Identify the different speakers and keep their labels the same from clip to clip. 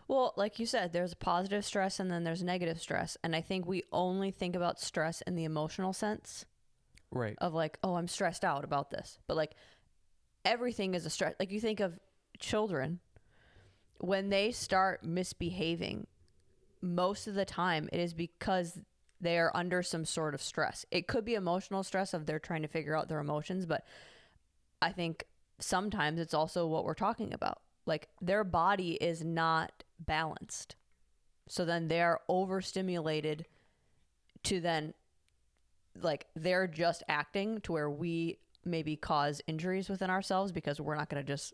Speaker 1: Well, like you said, there's positive stress and then there's negative stress. And I think we only think about stress in the emotional sense.
Speaker 2: Right.
Speaker 1: Of like, oh, I'm stressed out about this. But like everything is a stress. Like you think of children, when they start misbehaving, most of the time it is because they are under some sort of stress. It could be emotional stress of they're trying to figure out their emotions, but I think sometimes it's also what we're talking about. Like their body is not balanced. So then they're overstimulated to then like they're just acting to where we maybe cause injuries within ourselves because we're not going to just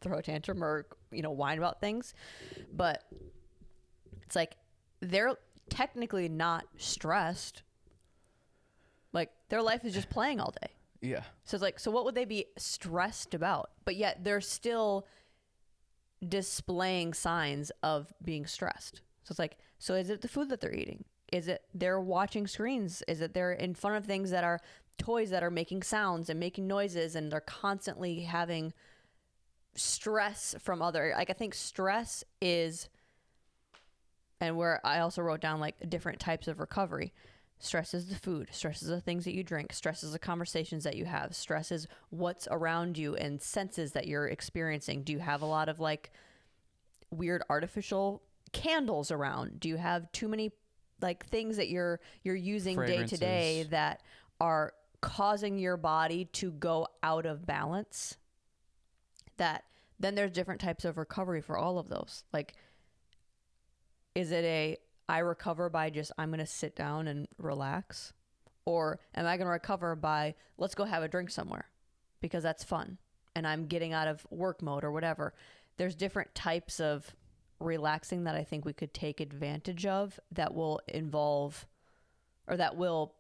Speaker 1: throw a tantrum or, whine about things. But it's like they're technically not stressed. Like their life is just playing all day.
Speaker 2: Yeah.
Speaker 1: So it's like, so what would they be stressed about? But yet they're still displaying signs of being stressed. So it's like, so is it the food that they're eating? Is it they're watching screens? Is it they're in front of things that are toys that are making sounds and making noises and they're constantly having stress from other, like I think stress is, and where I also wrote down like different types of recovery. Stress is the food. Stress is the things that you drink. Stress is the conversations that you have. Stress is what's around you and senses that you're experiencing. Do you have a lot of like weird artificial candles around? Do you have too many like things that you're using day to day that are causing your body to go out of balance? That then there's different types of recovery for all of those. Like, is it I recover by just, I'm going to sit down and relax? Or am I going to recover by, let's go have a drink somewhere because that's fun and I'm getting out of work mode or whatever. There's different types of relaxing that I think we could take advantage of that will involve, or that will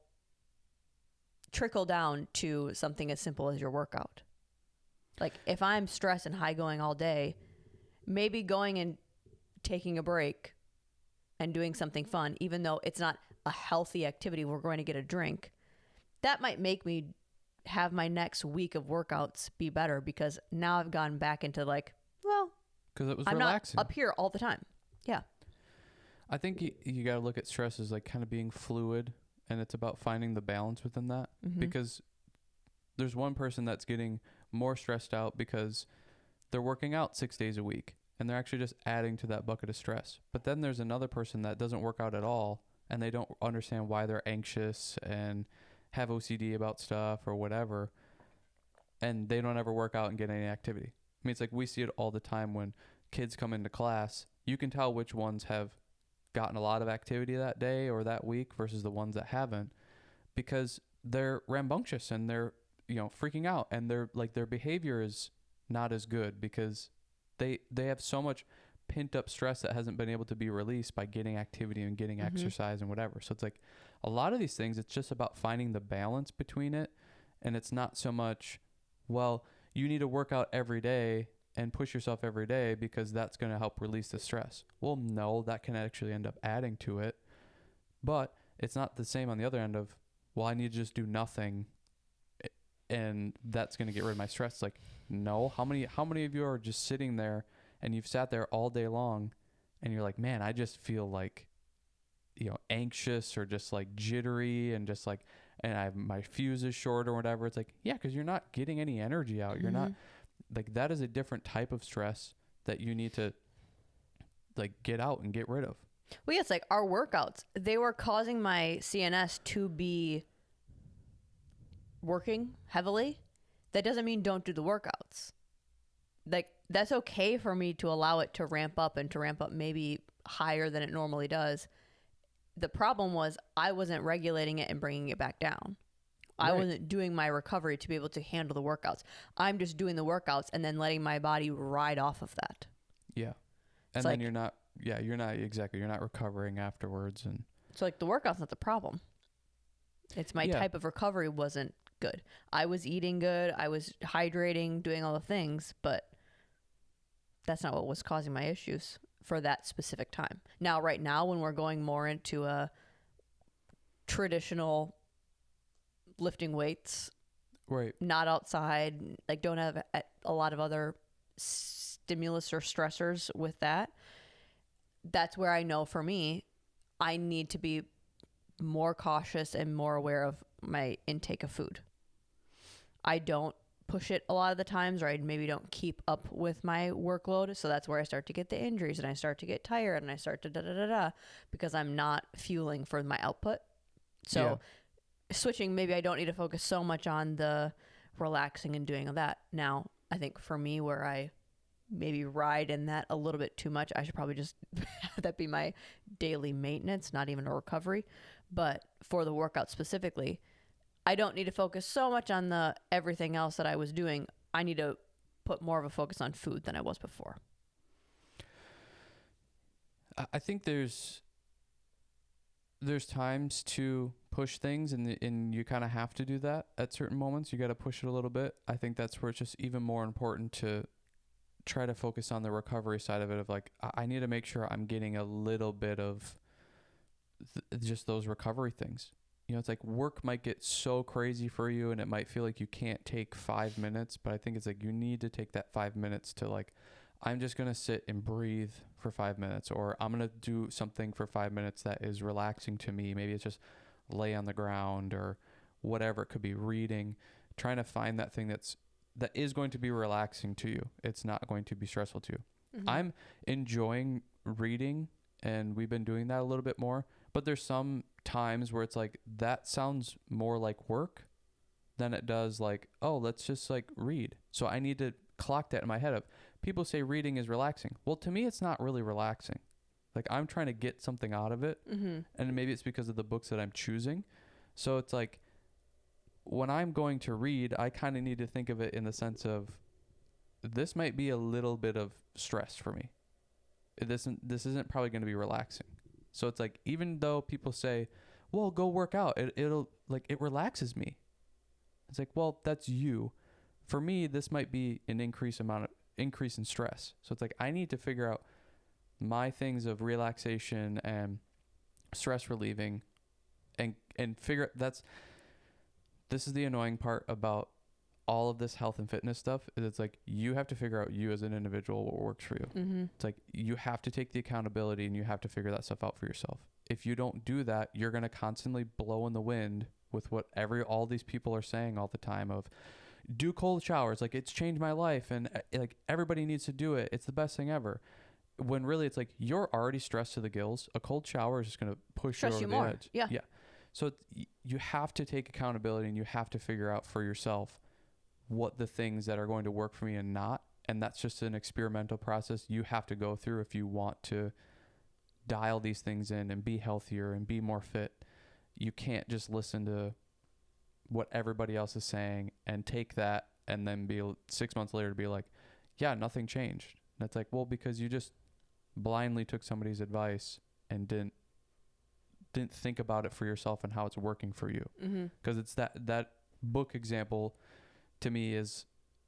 Speaker 1: trickle down to something as simple as your workout. Like if I'm stressed and high going all day, maybe going and taking a break and doing something fun, even though it's not a healthy activity, we're going to get a drink, that might make me have my next week of workouts be better because now I've gone back into like, well,
Speaker 2: because it was
Speaker 1: I'm
Speaker 2: relaxing.
Speaker 1: not up here all the time. Yeah.
Speaker 2: I think you got to look at stress as like kind of being fluid, and it's about finding the balance within that. Mm-hmm. Because there's one person that's getting more stressed out because they're working out 6 days a week and they're actually just adding to that bucket of stress. But then there's another person that doesn't work out at all and they don't understand why they're anxious and have OCD about stuff or whatever, and they don't ever work out and get any activity. I mean, it's like we see it all the time when kids come into class. You can tell which ones have gotten a lot of activity that day or that week versus the ones that haven't, because they're rambunctious and they're, freaking out, and their behavior is not as good because they have so much pent up stress that hasn't been able to be released by getting activity and getting mm-hmm. exercise and whatever. So it's like a lot of these things, it's just about finding the balance between it. And it's not so much, well, you need to work out every day and push yourself every day because that's going to help release the stress. Well, no, that can actually end up adding to it. But it's not the same on the other end of, well, I need to just do nothing and that's going to get rid of my stress. Like, no, how many of you are just sitting there and you've sat there all day long and you're like, man, I just feel like, anxious or just like jittery and just like, and my fuse is short or whatever. It's like, yeah, because you're not getting any energy out. You're not, like, that is a different type of stress that you need to like get out and get rid of.
Speaker 1: Well, yeah, it's like our workouts, they were causing my CNS to be working heavily. That doesn't mean don't do the workouts. Like, that's okay for me to allow it to ramp up and to ramp up maybe higher than it normally does. The problem was I wasn't regulating it and bringing it back down. Right. I wasn't doing my recovery to be able to handle the workouts. I'm just doing the workouts and then letting my body ride off of that.
Speaker 2: Yeah. And then you're not recovering afterwards. And
Speaker 1: so like the workout's not the problem. It's my type of recovery wasn't good. I was eating good. I was hydrating, doing all the things, but that's not what was causing my issues for that specific time. Now, right now, when we're going more into a traditional lifting weights,
Speaker 2: right,
Speaker 1: not outside, like don't have a lot of other stimulus or stressors with that, that's where I know for me, I need to be more cautious and more aware of my intake of food. I don't push it a lot of the times, or I maybe don't keep up with my workload. So that's where I start to get the injuries and I start to get tired and I start to because I'm not fueling for my output. So switching, maybe I don't need to focus so much on the relaxing and doing that. Now, I think for me, where I maybe ride in that a little bit too much, I should probably just have that be my daily maintenance, not even a recovery. But for the workout specifically, I don't need to focus so much on the everything else that I was doing. I need to put more of a focus on food than I was before.
Speaker 2: I think there's times to push things, and you kind of have to do that at certain moments. You got to push it a little bit. I think that's where it's just even more important to try to focus on the recovery side of it, of like, I need to make sure I'm getting a little bit of just those recovery things. You know, it's like work might get so crazy for you and it might feel like you can't take 5 minutes, but I think it's like you need to take that 5 minutes to like, I'm just going to sit and breathe for 5 minutes, or I'm going to do something for 5 minutes that is relaxing to me. Maybe it's just lay on the ground or whatever. It could be reading, trying to find that thing that is going to be relaxing to you. It's not going to be stressful to you. Mm-hmm. I'm enjoying reading, and we've been doing that a little bit more, but there's some times where it's like, that sounds more like work than it does like, oh, let's just like read. So I need to clock that in my head of, people say reading is relaxing. Well, to me, it's not really relaxing. Like, I'm trying to get something out of it. Mm-hmm. And maybe it's because of the books that I'm choosing. So it's like, when I'm going to read, I kind of need to think of it in the sense of, this might be a little bit of stress for me. This isn't probably going to be relaxing. So it's like, even though people say, well, go work out, it'll like, it relaxes me. It's like, well, that's you. For me, this might be an increase in stress. So it's like, I need to figure out my things of relaxation and stress relieving, and figure this is the annoying part about all of this health and fitness stuff, is it's like, you have to figure out, you as an individual, what works for you. Mm-hmm. It's like, you have to take the accountability and you have to figure that stuff out for yourself. If you don't do that, you're going to constantly blow in the wind with what all these people are saying all the time of, do cold showers. Like, it's changed my life, and like, everybody needs to do it. It's the best thing ever. When really it's like, you're already stressed to the gills. A cold shower is just going to push you over the edge.
Speaker 1: Yeah.
Speaker 2: So you have to take accountability, and you have to figure out for yourself what the things that are going to work for me and not. And that's just an experimental process you have to go through if you want to dial these things in and be healthier and be more fit. You can't just listen to what everybody else is saying and take that and then be 6 months later to be like, yeah, nothing changed. And it's like, well, because you just blindly took somebody's advice and didn't think about it for yourself and how it's working for you. Because it's that book example to me is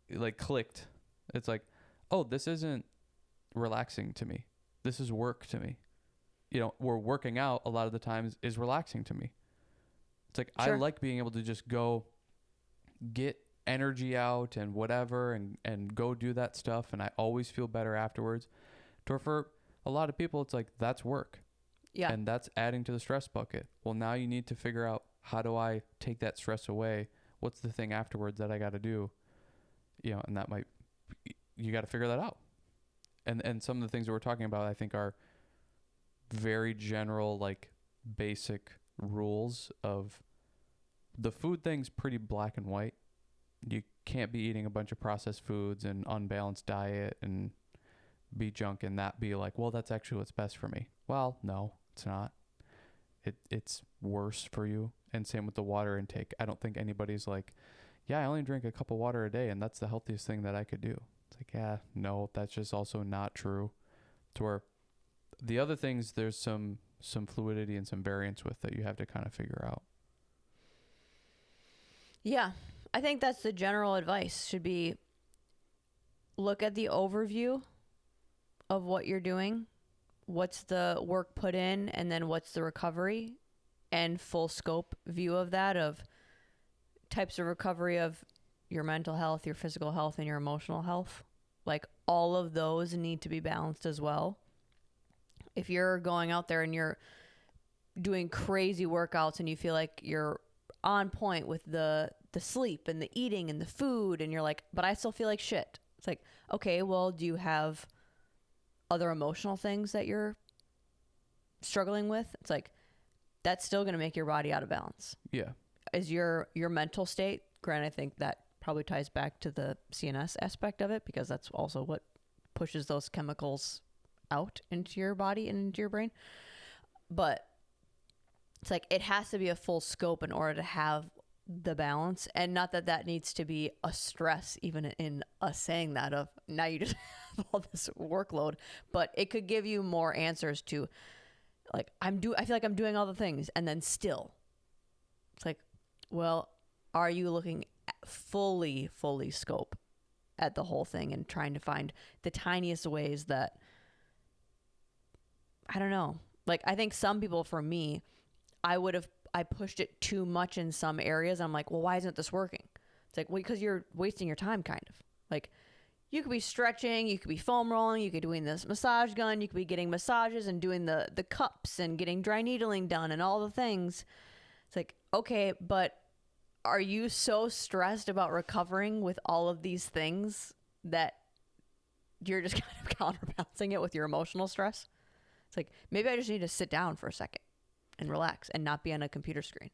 Speaker 2: like clicked. It's like, oh, this isn't relaxing to me. This is work to me. You know, where working out a lot of the times is relaxing to me. It's like, sure. I like being able to just go get energy out and whatever, and go do that stuff. And I always feel better afterwards. Or for a lot of people, it's like, that's work. Yeah. And that's adding to the stress bucket. Well, now you need to figure out, how do I take that stress away? What's the thing afterwards that I got to do? You know, and you got to figure that out. And some of the things that we're talking about, I think, are very general, like basic rules of the food thing's pretty black and white. You can't be eating a bunch of processed foods and unbalanced diet and be junk and that be like, well, that's actually what's best for me. Well, no, it's not. It's worse for you. And same with the water intake. I don't think anybody's like, yeah, I only drink a cup of water a day and that's the healthiest thing that I could do. It's like, yeah, no, that's just also not true. To where the other things, there's some fluidity and some variance with that you have to kind of figure out.
Speaker 1: Yeah, I think that's the general advice should be, look at the overview of what you're doing, what's the work put in, and then what's the recovery, and full scope view of that, of types of recovery of your mental health, your physical health, and your emotional health. Like all of those need to be balanced as well. If you're going out there and you're doing crazy workouts and you feel like you're on point with the sleep and the eating and the food, and you're like, but I still feel like shit. It's like, okay, well, do you have other emotional things that you're struggling with? It's like, that's still going to make your body out of balance.
Speaker 2: Yeah.
Speaker 1: Is your mental state, granted, I think that probably ties back to the CNS aspect of it, because that's also what pushes those chemicals out into your body and into your brain. But it's like, it has to be a full scope in order to have the balance. And not that that needs to be a stress, even in us saying that of now you just have all this workload, but it could give you more answers to like, I feel like I'm doing all the things, and then still it's like, well, are you looking at fully scope at the whole thing and trying to find the tiniest ways that, I don't know. Like, I think some people, for me, I pushed it too much in some areas. I'm like, well, why isn't this working? It's like, well, because you're wasting your time, kind of. Like, you could be stretching, you could be foam rolling, you could be doing this massage gun, you could be getting massages and doing the cups and getting dry needling done and all the things. It's like, okay, but are you so stressed about recovering with all of these things that you're just kind of counterbalancing it with your emotional stress? It's like, maybe I just need to sit down for a second and relax and not be on a computer screen.